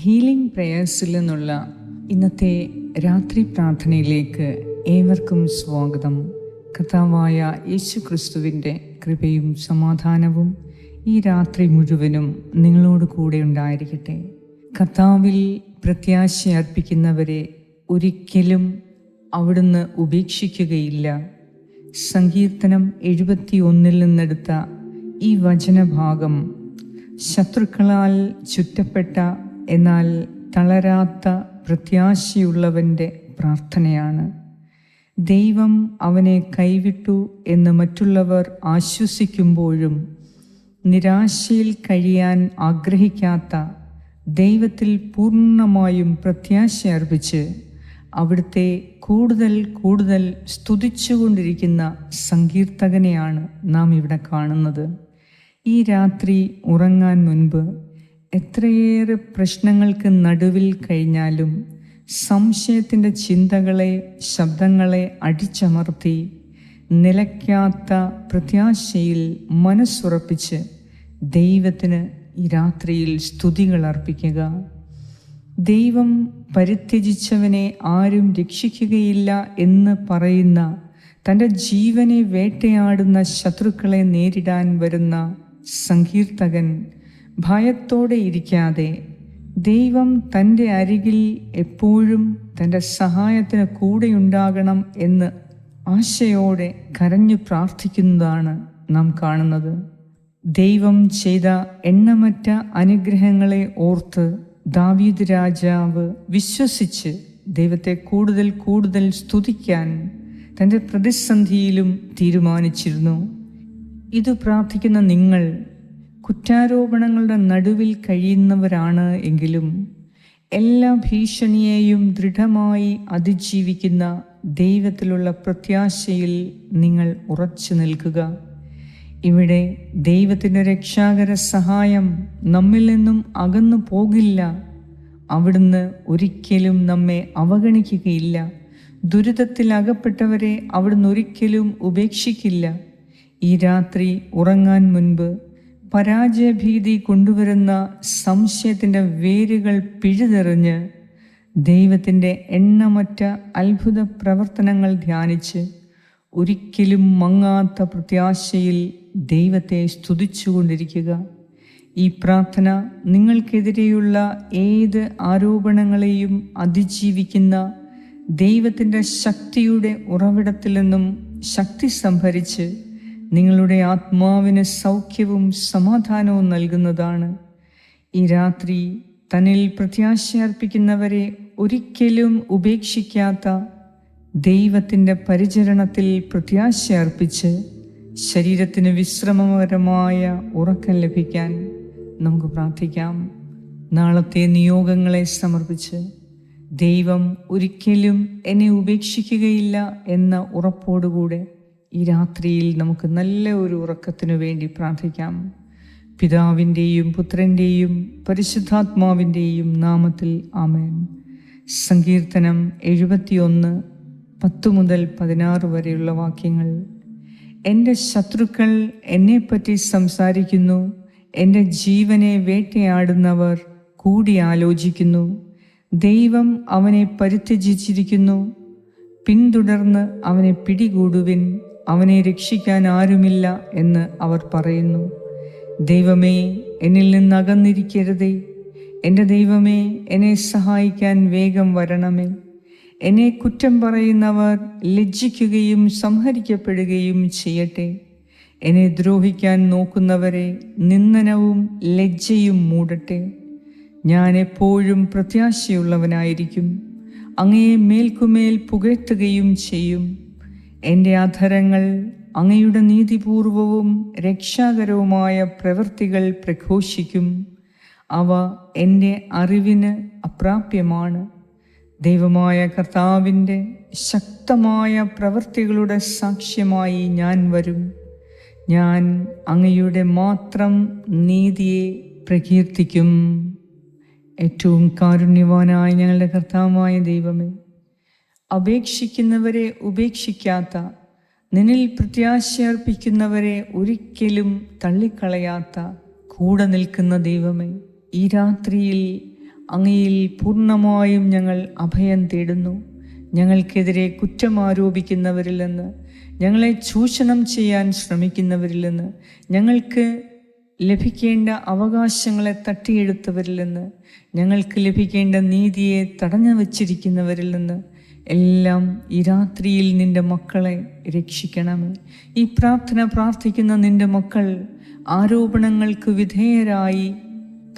Healing പ്രേയേഴ്സിൽ നിന്നുള്ള ഇന്നത്തെ രാത്രി പ്രാർത്ഥനയിലേക്ക് ഏവർക്കും സ്വാഗതം. കർത്താവായ യേശു ക്രിസ്തുവിൻ്റെ കൃപയും സമാധാനവും ഈ രാത്രി മുഴുവനും നിങ്ങളോട് കൂടെ ഉണ്ടായിരിക്കട്ടെ. കർത്താവിൽ പ്രത്യാശ അർപ്പിക്കുന്നവരെ ഒരിക്കലും അവിടുന്ന് ഉപേക്ഷിക്കുകയില്ല. സങ്കീർത്തനം 71 നിന്നെടുത്ത ഈ വചനഭാഗം ശത്രുക്കളാൽ ചുറ്റപ്പെട്ട എന്നാൽ തളരാത്ത പ്രത്യാശയുള്ളവൻ്റെ പ്രാർത്ഥനയാണ്. ദൈവം അവനെ കൈവിട്ടു എന്ന് മറ്റുള്ളവർ ആശ്വസിക്കുമ്പോഴും നിരാശയിൽ കഴിയാൻ ആഗ്രഹിക്കാത്ത ദൈവത്തിൽ പൂർണ്ണമായും പ്രത്യാശ അർപ്പിച്ച് അവിടുത്തെ കൂടുതൽ കൂടുതൽ സ്തുതിച്ചുകൊണ്ടിരിക്കുന്ന സങ്കീർത്തകനെയാണ് നാം ഇവിടെ കാണുന്നത്. ഈ രാത്രി ഉറങ്ങാൻ മുൻപ് എത്രയേറെ പ്രശ്നങ്ങൾക്ക് നടുവിൽ കഴിഞ്ഞാലും സംശയത്തിൻ്റെ ചിന്തകളെ, ശബ്ദങ്ങളെ അടിച്ചമർത്തി നിലയ്ക്കാത്ത പ്രത്യാശയിൽ മനസ്സുറപ്പിച്ച് ദൈവത്തിന് ഈ രാത്രിയിൽ സ്തുതികൾ അർപ്പിക്കുക. ദൈവം പരിത്യജിച്ചവനെ ആരും രക്ഷിക്കുകയില്ല എന്ന് പറയുന്ന, തൻ്റെ ജീവനെ വേട്ടയാടുന്ന ശത്രുക്കളെ നേരിടാൻ വരുന്ന സങ്കീർത്തകൻ ഭയത്തോടെ ഇരിക്കാതെ ദൈവം തൻ്റെ അരികിൽ എപ്പോഴും തൻ്റെ സഹായത്തിന് കൂടെയുണ്ടാകണം എന്ന് ആശയോടെ കരഞ്ഞു പ്രാർത്ഥിക്കുന്നതാണ് നാം കാണുന്നത്. ദൈവം ചെയ്ത എണ്ണമറ്റ അനുഗ്രഹങ്ങളെ ഓർത്ത് ദാവീദ് രാജാവ് വിശ്വസിച്ച് ദൈവത്തെ കൂടുതൽ കൂടുതൽ സ്തുതിക്കാൻ തൻ്റെ പ്രതിസന്ധിയിലും തീരുമാനിച്ചിരുന്നു. ഇത് പ്രാർത്ഥിക്കുന്ന നിങ്ങൾ കുറ്റാരോപണങ്ങളുടെ നടുവിൽ കഴിയുന്നവരാണ് എങ്കിലും എല്ലാ ഭീഷണിയെയും ദൃഢമായി അതിജീവിക്കുന്ന ദൈവത്തിലുള്ള പ്രത്യാശയിൽ നിങ്ങൾ ഉറച്ചു നിൽക്കുക. ഇവിടെ ദൈവത്തിൻ്റെ രക്ഷാകര സഹായം നമ്മിൽ നിന്നും അകന്നു പോകില്ല. അവിടുന്ന് ഒരിക്കലും നമ്മെ അവഗണിക്കുകയില്ല. ദുരിതത്തിൽ അകപ്പെട്ടവരെ അവിടുന്ന് ഒരിക്കലും ഉപേക്ഷിക്കില്ല. ഈ രാത്രി ഉറങ്ങാൻ മുൻപ് പരാജയഭീതി കൊണ്ടുവരുന്ന സംശയത്തിൻ്റെ വേരുകൾ പിഴുതെറിഞ്ഞ് ദൈവത്തിൻ്റെ എണ്ണമറ്റ അത്ഭുത പ്രവർത്തനങ്ങൾ ധ്യാനിച്ച് ഒരിക്കലും മങ്ങാത്ത പ്രത്യാശയിൽ ദൈവത്തെ സ്തുതിച്ചുകൊണ്ടിരിക്കുക. ഈ പ്രാർത്ഥന നിങ്ങൾക്കെതിരെയുള്ള ഏത് ആരോപണങ്ങളെയും അതിജീവിക്കുന്ന ദൈവത്തിൻ്റെ ശക്തിയുടെ ഉറവിടത്തിൽ നിന്നും ശക്തി സംഭരിച്ച് നിങ്ങളുടെ ആത്മാവിന് സൗഖ്യവും സമാധാനവും നൽകുന്നതാണ്. ഈ രാത്രി തന്നിൽ പ്രത്യാശ അർപ്പിക്കുന്നവരെ ഒരിക്കലും ഉപേക്ഷിക്കാത്ത ദൈവത്തിൻ്റെ പരിചരണത്തിൽ പ്രത്യാശ അർപ്പിച്ച് ശരീരത്തിന് വിശ്രമകരമായ ഉറക്കം ലഭിക്കാൻ നമുക്ക് പ്രാർത്ഥിക്കാം. നാളത്തെ നിയോഗങ്ങളെ സമർപ്പിച്ച് ദൈവം ഒരിക്കലും എന്നെ ഉപേക്ഷിക്കുകയില്ല എന്ന ഉറപ്പോടുകൂടെ ഈ രാത്രിയിൽ നമുക്ക് നല്ല ഒരു ഉറക്കത്തിനു വേണ്ടി പ്രാർത്ഥിക്കാം. പിതാവിൻ്റെയും പുത്രൻ്റെയും പരിശുദ്ധാത്മാവിൻ്റെയും നാമത്തിൽ ആമേൻ. സങ്കീർത്തനം 71 10 മുതൽ 16 വരെയുള്ള വാക്യങ്ങൾ. എൻ്റെ ശത്രുക്കൾ എന്നെപ്പറ്റി സംസാരിക്കുന്നു, എൻ്റെ ജീവനെ വേട്ടയാടുന്നവർ കൂടി ആലോചിക്കുന്നു. ദൈവം അവനെ പരിത്യജിച്ചിരിക്കുന്നു, പിന്തുടർന്ന് അവനെ പിടികൂടുവിൻ, അവനെ രക്ഷിക്കാൻ ആരുമില്ല എന്ന് അവർ പറയുന്നു. ദൈവമേ, എന്നിൽ നിന്ന് അകന്നിരിക്കരുതേ. എൻ്റെ ദൈവമേ, എന്നെ സഹായിക്കാൻ വേഗം വരണമേ. എന്നെ കുറ്റം പറയുന്നവർ ലജ്ജിക്കുകയും സംഹരിക്കപ്പെടുകയും ചെയ്യട്ടെ. എന്നെ ദ്രോഹിക്കാൻ നോക്കുന്നവരെ നിന്ദനവും ലജ്ജയും മൂടട്ടെ. ഞാൻ എപ്പോഴും പ്രത്യാശയുള്ളവനായിരിക്കും, അങ്ങയെ മേൽക്കുമേൽ പുകഴ്ത്തുകയും ചെയ്യും. എൻ്റെ അധരങ്ങൾ അങ്ങയുടെ നീതിപൂർവവും രക്ഷാകരവുമായ പ്രവൃത്തികൾ പ്രഘോഷിക്കും. അവ എൻ്റെ അറിവിന് അപ്രാപ്യമാണ്. ദൈവമായ കർത്താവിൻ്റെ ശക്തമായ പ്രവൃത്തികളുടെ സാക്ഷ്യമായി ഞാൻ വരും. ഞാൻ അങ്ങയുടെ മാത്രം നീതിയെ പ്രകീർത്തിക്കും. ഏറ്റവും കാരുണ്യവാനായ ഞങ്ങളുടെ കർത്താവായ ദൈവമേ, അപേക്ഷിക്കുന്നവരെ ഉപേക്ഷിക്കാത്ത, നിന്നിൽ പ്രത്യാശ അർപ്പിക്കുന്നവരെ ഒരിക്കലും തള്ളിക്കളയാത്ത കൂടെ നിൽക്കുന്ന ദൈവമേ, ഈ രാത്രിയിൽ അങ്ങയിൽ പൂർണ്ണമായും ഞങ്ങൾ അഭയം തേടുന്നു. ഞങ്ങൾക്കെതിരെ കുറ്റം ആരോപിക്കുന്നവരിൽ നിന്ന്, ഞങ്ങളെ ചൂഷണം ചെയ്യാൻ ശ്രമിക്കുന്നവരിൽ നിന്ന്, ഞങ്ങൾക്ക് ലഭിക്കേണ്ട അവകാശങ്ങളെ തട്ടിയെടുത്തവരിൽ നിന്ന്, ഞങ്ങൾക്ക് ലഭിക്കേണ്ട നീതിയെ തടഞ്ഞു വച്ചിരിക്കുന്നവരിൽ നിന്ന് എല്ലാം ഈ രാത്രിയിൽ നിൻ്റെ മക്കളെ രക്ഷിക്കണമേ. ഈ പ്രാർത്ഥന പ്രാർത്ഥിക്കുന്ന നിൻ്റെ മക്കൾ ആരോപണങ്ങൾക്ക് വിധേയരായി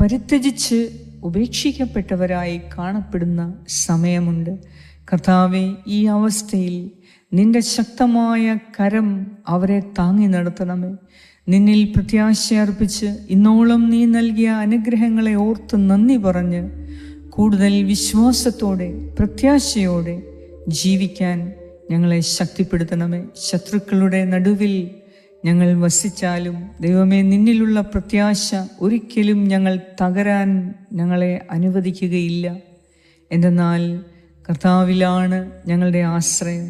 പരിത്യജിച്ച് ഉപേക്ഷിക്കപ്പെട്ടവരായി കാണപ്പെടുന്ന സമയമുണ്ട്. കർത്താവേ, ഈ അവസ്ഥയിൽ നിന്റെ ശക്തമായ കരം അവരെ താങ്ങി നടത്തണമേ. നിന്നിൽ പ്രത്യാശയർപ്പിച്ച് ഇന്നോളം നീ നൽകിയ അനുഗ്രഹങ്ങളെ ഓർത്ത് നന്ദി പറഞ്ഞ് കൂടുതൽ വിശ്വാസത്തോടെ പ്രത്യാശയോടെ ജീവിക്കാൻ ഞങ്ങളെ ശക്തിപ്പെടുത്തണമേ. ശത്രുക്കളുടെ നടുവിൽ ഞങ്ങൾ വസിച്ചാലും ദൈവമേ, നിന്നിലുള്ള പ്രത്യാശ ഒരിക്കലും ഞങ്ങൾ തകരാൻ ഞങ്ങളെ അനുവദിക്കുകയില്ല. എന്തെന്നാൽ കർത്താവിലാണ് ഞങ്ങളുടെ ആശ്രയം.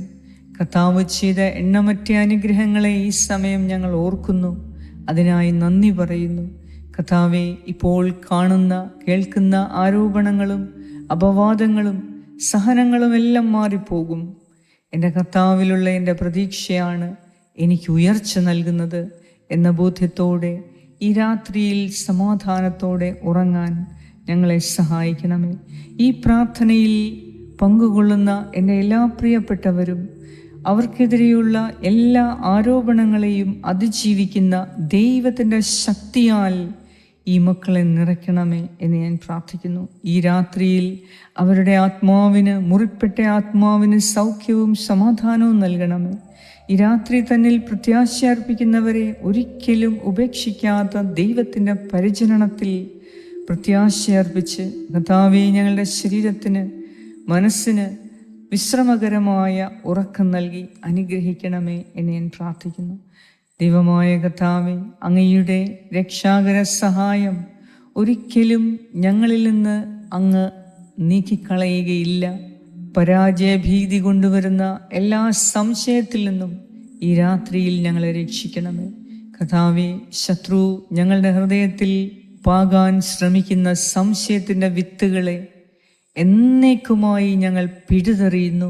കർത്താവ് ചെയ്ത എണ്ണമറ്റ അനുഗ്രഹങ്ങളെ ഈ സമയം ഞങ്ങൾ ഓർക്കുന്നു. അതിനായി നന്ദി പറയുന്നു. കർത്താവെ, ഇപ്പോൾ കാണുന്ന കേൾക്കുന്ന ആരോപണങ്ങളും അപവാദങ്ങളും സഹനങ്ങളും എല്ലാം മാറിപ്പോകും. എൻ്റെ കർത്താവിലുള്ള എൻ്റെ പ്രതീക്ഷയാണ് എനിക്ക് ഉയർച്ച നൽകുന്നത് എന്ന ബോധ്യത്തോടെ ഈ രാത്രിയിൽ സമാധാനത്തോടെ ഉറങ്ങാൻ ഞങ്ങളെ സഹായിക്കണമേ. ഈ പ്രാർത്ഥനയിൽ പങ്കുകൊള്ളുന്ന എൻ്റെ എല്ലാ പ്രിയപ്പെട്ടവരും അവർക്കെതിരെയുള്ള എല്ലാ ആരോപണങ്ങളെയും അതിജീവിക്കുന്ന ദൈവത്തിൻ്റെ ശക്തിയാൽ ഈ മക്കളെ നിറയ്ക്കണമേ എന്ന് ഞാൻ പ്രാർത്ഥിക്കുന്നു. ഈ രാത്രിയിൽ അവരുടെ ആത്മാവിന്, മുറിപ്പെട്ട ആത്മാവിന് സൗഖ്യവും സമാധാനവും നൽകണമേ. ഈ രാത്രി തന്നിൽ പ്രത്യാശ അർപ്പിക്കുന്നവരെ ഒരിക്കലും ഉപേക്ഷിക്കാത്ത ദൈവത്തിൻ്റെ പരിചരണത്തിൽ പ്രത്യാശ അർപ്പിച്ച് കർത്താവേ, ഞങ്ങളുടെ ശരീരത്തിന് മനസ്സിന് വിശ്രമകരമായ ഉറക്കം നൽകി അനുഗ്രഹിക്കണമേ എന്ന് ഞാൻ പ്രാർത്ഥിക്കുന്നു. ദൈവമായ കർത്താവേ, അങ്ങയുടെ രക്ഷാകര സഹായം ഒരിക്കലും ഞങ്ങളിൽ നിന്ന് അങ്ങ് നീക്കിക്കളയുകയില്ല. പരാജയഭീതി കൊണ്ടുവരുന്ന എല്ലാ സംശയത്തിൽ നിന്നും ഈ രാത്രിയിൽ ഞങ്ങളെ രക്ഷിക്കണമേ. കർത്താവേ, ശത്രു ഞങ്ങളുടെ ഹൃദയത്തിൽ പാകാൻ ശ്രമിക്കുന്ന സംശയത്തിൻ്റെ വിത്തുകളെ എന്നേക്കുമായി ഞങ്ങൾ പിഴുതെറിയുന്നു.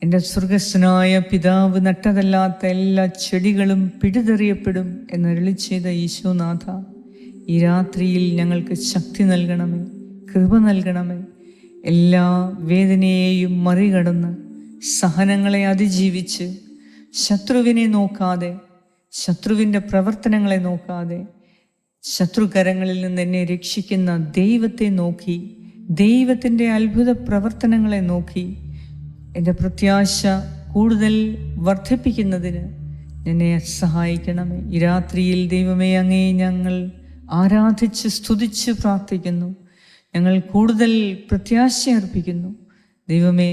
എൻ്റെ സ്വർഗസ്ഥനായ പിതാവ് നട്ടതല്ലാത്ത എല്ലാ ചെടികളും പിഴുതെറിയപ്പെടും എന്നരുളി ചെയ്ത ഈശോനാഥ, ഈ രാത്രിയിൽ ഞങ്ങൾക്ക് ശക്തി നൽകണമേ, കൃപ നൽകണമേ. എല്ലാ വേദനയെയും മറികടന്ന് സഹനങ്ങളെ അതിജീവിച്ച് ശത്രുവിനെ നോക്കാതെ, ശത്രുവിൻ്റെ പ്രവർത്തനങ്ങളെ നോക്കാതെ, ശത്രുകരങ്ങളിൽ നിന്ന് എന്നെ രക്ഷിക്കുന്ന ദൈവത്തെ നോക്കി, ദൈവത്തിൻ്റെ അത്ഭുത പ്രവർത്തനങ്ങളെ നോക്കി എൻ്റെ പ്രത്യാശ കൂടുതൽ വർദ്ധിപ്പിക്കുന്നതിന് എന്നെ സഹായിക്കണമേ. ഈ രാത്രിയിൽ ദൈവമേ, അങ്ങേ ഞങ്ങൾ ആരാധിച്ച് സ്തുതിച്ച് പ്രാർത്ഥിക്കുന്നു. ഞങ്ങൾ കൂടുതൽ പ്രത്യാശ അർപ്പിക്കുന്നു. ദൈവമേ,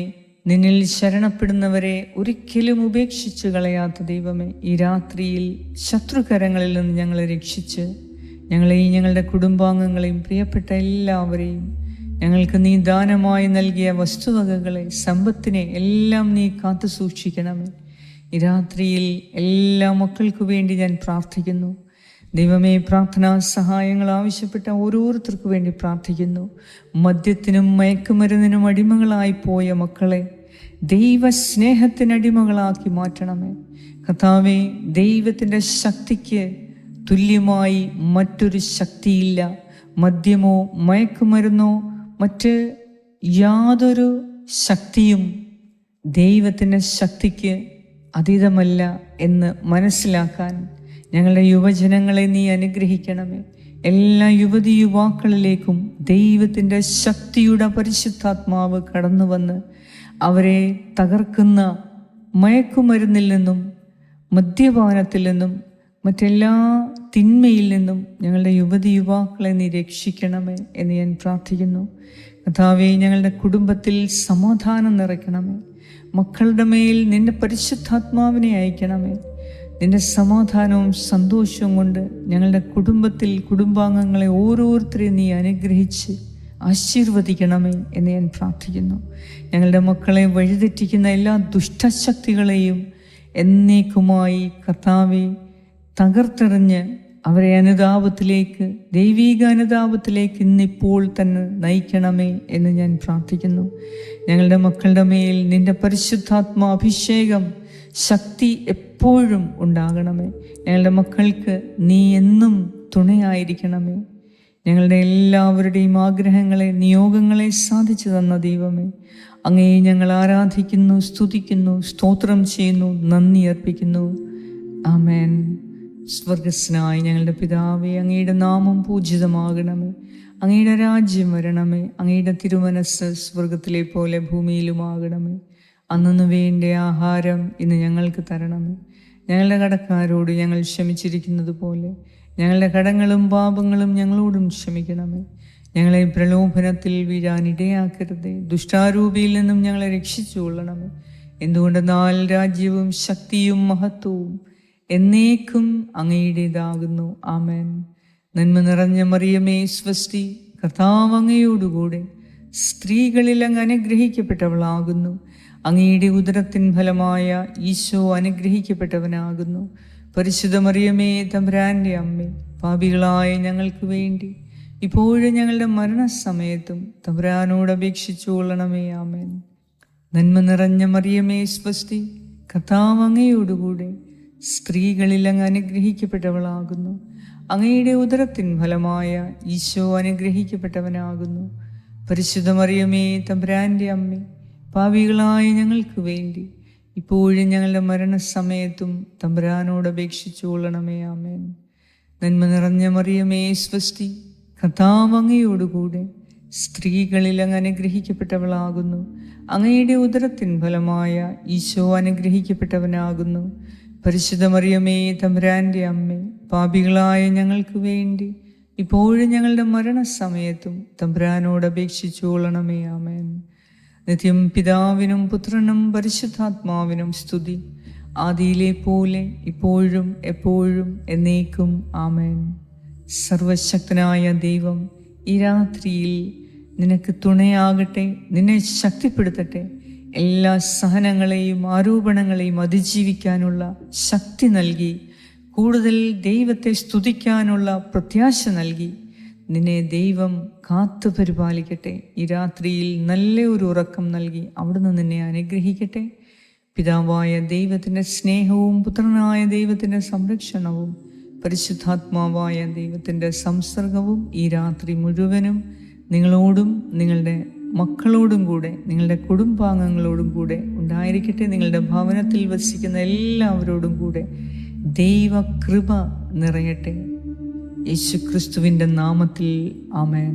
നിന്നിൽ ശരണപ്പെടുന്നവരെ ഒരിക്കലും ഉപേക്ഷിച്ച് കളയാത്ത ദൈവമേ, ഈ രാത്രിയിൽ ശത്രുകരങ്ങളിൽ നിന്ന് ഞങ്ങളെ രക്ഷിച്ച് ഞങ്ങളെയും ഞങ്ങളുടെ കുടുംബാംഗങ്ങളെയും പ്രിയപ്പെട്ട എല്ലാവരെയും ഞങ്ങൾക്ക് നീ ദാനമായി നൽകിയ വസ്തുവകകളെ, സമ്പത്തിനെ എല്ലാം നീ കാത്തു സൂക്ഷിക്കണമേ. ഈ രാത്രിയിൽ എല്ലാ മക്കൾക്കു വേണ്ടി ഞാൻ പ്രാർത്ഥിക്കുന്നു. ദൈവമേ, പ്രാർത്ഥനാ സഹായങ്ങൾ ആവശ്യപ്പെട്ട ഓരോരുത്തർക്കു വേണ്ടി പ്രാർത്ഥിക്കുന്നു. മദ്യത്തിനും മയക്കുമരുന്നിനും അടിമകളായി പോയ മക്കളെ ദൈവസ്നേഹത്തിനടിമകളാക്കി മാറ്റണമേ. കർത്താവേ, ദൈവത്തിൻ്റെ ശക്തിക്ക് തുല്യമായി മറ്റൊരു ശക്തിയില്ല. മദ്യമോ മയക്കുമരുന്നോ മറ്റ് യാതൊരു ശക്തിയും ദൈവത്തിൻ്റെ ശക്തിക്ക് അതീതമല്ല എന്ന് മനസ്സിലാക്കാൻ ഞങ്ങളുടെ യുവജനങ്ങളെ നീ അനുഗ്രഹിക്കണമേ. എല്ലാ യുവതി യുവാക്കളിലേക്കും ദൈവത്തിൻ്റെ ശക്തിയുടെ പരിശുദ്ധാത്മാവ് കടന്നു വന്ന് അവരെ തകർക്കുന്ന മയക്കുമരുന്നിൽ നിന്നും മദ്യപാനത്തിൽ നിന്നും മറ്റെല്ലാ തിന്മയിൽ നിന്നും ഞങ്ങളുടെ യുവതി യുവാക്കളെ നീ രക്ഷിക്കണമേ എന്ന് ഞാൻ പ്രാർത്ഥിക്കുന്നു. കർത്താവേ, ഞങ്ങളുടെ കുടുംബത്തിൽ സമാധാനം നിറയ്ക്കണമേ. മക്കളുടെ മേൽ നിന്റെ പരിശുദ്ധാത്മാവിനെ അയക്കണമേ. നിന്റെ സമാധാനവും സന്തോഷവും കൊണ്ട് ഞങ്ങളുടെ കുടുംബത്തിൽ കുടുംബാംഗങ്ങളെ ഓരോരുത്തരെയും നീ അനുഗ്രഹിച്ച് ആശീർവദിക്കണമേ എന്ന് ഞാൻ പ്രാർത്ഥിക്കുന്നു. ഞങ്ങളുടെ മക്കളെ വഴിതെറ്റിക്കുന്ന എല്ലാ ദുഷ്ടശക്തികളെയും എന്നേക്കുമായി കർത്താവേ തകർത്തെറിഞ്ഞ് അവരെ അനുതാപത്തിലേക്ക്, ദൈവീക അനുതാപത്തിലേക്ക് ഇന്നിപ്പോൾ തന്നെ നയിക്കണമേ എന്ന് ഞാൻ പ്രാർത്ഥിക്കുന്നു. ഞങ്ങളുടെ മക്കളുടെ മേൽ നിന്റെ പരിശുദ്ധാത്മാ അഭിഷേകം, ശക്തി എപ്പോഴും ഉണ്ടാകണമേ. ഞങ്ങളുടെ മക്കൾക്ക് നീ എന്നും തുണയായിരിക്കണമേ. ഞങ്ങളുടെ എല്ലാവരുടെയും ആഗ്രഹങ്ങളെ, നിയോഗങ്ങളെ സാധിച്ചു തന്ന ദൈവമേ, അങ്ങയെ ഞങ്ങൾ ആരാധിക്കുന്നു, സ്തുതിക്കുന്നു, സ്തോത്രം ചെയ്യുന്നു, നന്ദി അർപ്പിക്കുന്നു. ആമേൻ. സ്വർഗസ്നായ ഞങ്ങളുടെ പിതാവേ, അങ്ങയുടെ നാമം പൂജിതമാകണമേ. അങ്ങയുടെ രാജ്യം വരണമേ. അങ്ങയുടെ തിരുമനസ്സ് സ്വർഗത്തിലെ പോലെ ഭൂമിയിലുമാകണമേ. അന്നു വേണ്ട ആഹാരം ഇന്ന് ഞങ്ങൾക്ക് തരണമേ. ഞങ്ങളുടെ കടക്കാരോട് ഞങ്ങൾ ക്ഷമിച്ചിരിക്കുന്നത് പോലെ ഞങ്ങളുടെ കടങ്ങളും പാപങ്ങളും ഞങ്ങളോടും ക്ഷമിക്കണമേ. ഞങ്ങളെ പ്രലോഭനത്തിൽ വീഴാനിടയാക്കരുതേ. ദുഷ്ടാരൂപിയിൽ നിന്നും ഞങ്ങളെ രക്ഷിച്ചുകൊള്ളണമേ. എന്തുകൊണ്ടെന്നാൽ രാജ്യവും ശക്തിയും മഹത്വവും എന്നേക്കും അങ്ങയുടേതാകുന്നു. ആമേൻ. നന്മ നിറഞ്ഞ മറിയമേ സ്വസ്തി, കർത്താവ് അങ്ങയോടുകൂടെ സ്ത്രീകളിൽ അങ്ങ് അനുഗ്രഹിക്കപ്പെട്ടവളാകുന്നു. അങ്ങയുടെ ഉദരത്തിൻ ഫലമായ ഈശോ അനുഗ്രഹിക്കപ്പെട്ടവനാകുന്നു. പരിശുദ്ധ മറിയമേ, തമ്പുരാൻ്റെ അമ്മേ, പാപികളായ ഞങ്ങൾക്ക് വേണ്ടി ഇപ്പോഴും ഞങ്ങളുടെ മരണസമയത്തും തമ്പുരാനോട് അപേക്ഷിച്ചു കൊള്ളണമേ. ആമേൻ. നന്മ നിറഞ്ഞ മറിയമേ സ്വസ്തി, കർത്താവ് അങ്ങയോടുകൂടെ സ്ത്രീകളിൽ അങ്ങ് അനുഗ്രഹിക്കപ്പെട്ടവളാകുന്നു. അങ്ങയുടെ ഉദരത്തിൻ ഫലമായ ഈശോ അനുഗ്രഹിക്കപ്പെട്ടവനാകുന്നു. പരിശുദ്ധ മറിയമേ, തമ്പുരാൻ്റെ അമ്മേ, പാപികളായ ഞങ്ങൾക്ക് വേണ്ടി ഇപ്പോഴും ഞങ്ങളുടെ മരണസമയത്തും തമ്പുരാനോട് അപേക്ഷിച്ചു കൊള്ളണമേ. ആമേൻ. നന്മ നിറഞ്ഞ മറിയമേ സ്വസ്തി, കർത്താവ് അങ്ങയോടുകൂടെ സ്ത്രീകളിൽ അങ്ങ് അനുഗ്രഹിക്കപ്പെട്ടവളാകുന്നു. അങ്ങയുടെ ഉദരത്തിൻ ഫലമായ ഈശോ അനുഗ്രഹിക്കപ്പെട്ടവനാകുന്നു. പരിശുദ്ധ മറിയമേ, തമ്പുരാൻ്റെ അമ്മേ, പാപികളായ ഞങ്ങൾക്ക് വേണ്ടി ഇപ്പോഴും ഞങ്ങളുടെ മരണസമയത്തും തമ്പുരാനോട് അപേക്ഷിച്ചു കൊള്ളണമേ. ആമേൻ. നിത്യം പിതാവിനും പുത്രനും പരിശുദ്ധാത്മാവിനും സ്തുതി, ആദിയിലെ പോലെ ഇപ്പോഴും എപ്പോഴും എന്നേക്കും. ആമേൻ. സർവശക്തനായ ദൈവം ഈ രാത്രിയിൽ നിനക്ക് തുണയാകട്ടെ, നിന്നെ ശക്തിപ്പെടുത്തട്ടെ. എല്ലാ സഹനങ്ങളെയും ആരോപണങ്ങളെയും അതിജീവിക്കാനുള്ള ശക്തി നൽകി, കൂടുതൽ ദൈവത്തെ സ്തുതിക്കാനുള്ള പ്രത്യാശ നൽകി നിന്നെ ദൈവം കാത്തു പരിപാലിക്കട്ടെ. ഈ രാത്രിയിൽ നല്ല ഒരു ഉറക്കം നൽകി അവിടുന്ന് നിന്നെ അനുഗ്രഹിക്കട്ടെ. പിതാവായ ദൈവത്തിൻ്റെ സ്നേഹവും പുത്രനായ ദൈവത്തിൻ്റെ സംരക്ഷണവും പരിശുദ്ധാത്മാവായ ദൈവത്തിൻ്റെ സംസർഗവും ഈ രാത്രി മുഴുവനും നിങ്ങളോടും നിങ്ങളുടെ മക്കളോടും കൂടെ, നിങ്ങളുടെ കുടുംബാംഗങ്ങളോടും കൂടെ ഉണ്ടായിരിക്കട്ടെ. നിങ്ങളുടെ ഭവനത്തിൽ വസിക്കുന്ന എല്ലാവരോടും കൂടെ ദൈവകൃപ നിറയട്ടെ. യേശുക്രിസ്തുവിൻ്റെ നാമത്തിൽ ആമേൻ.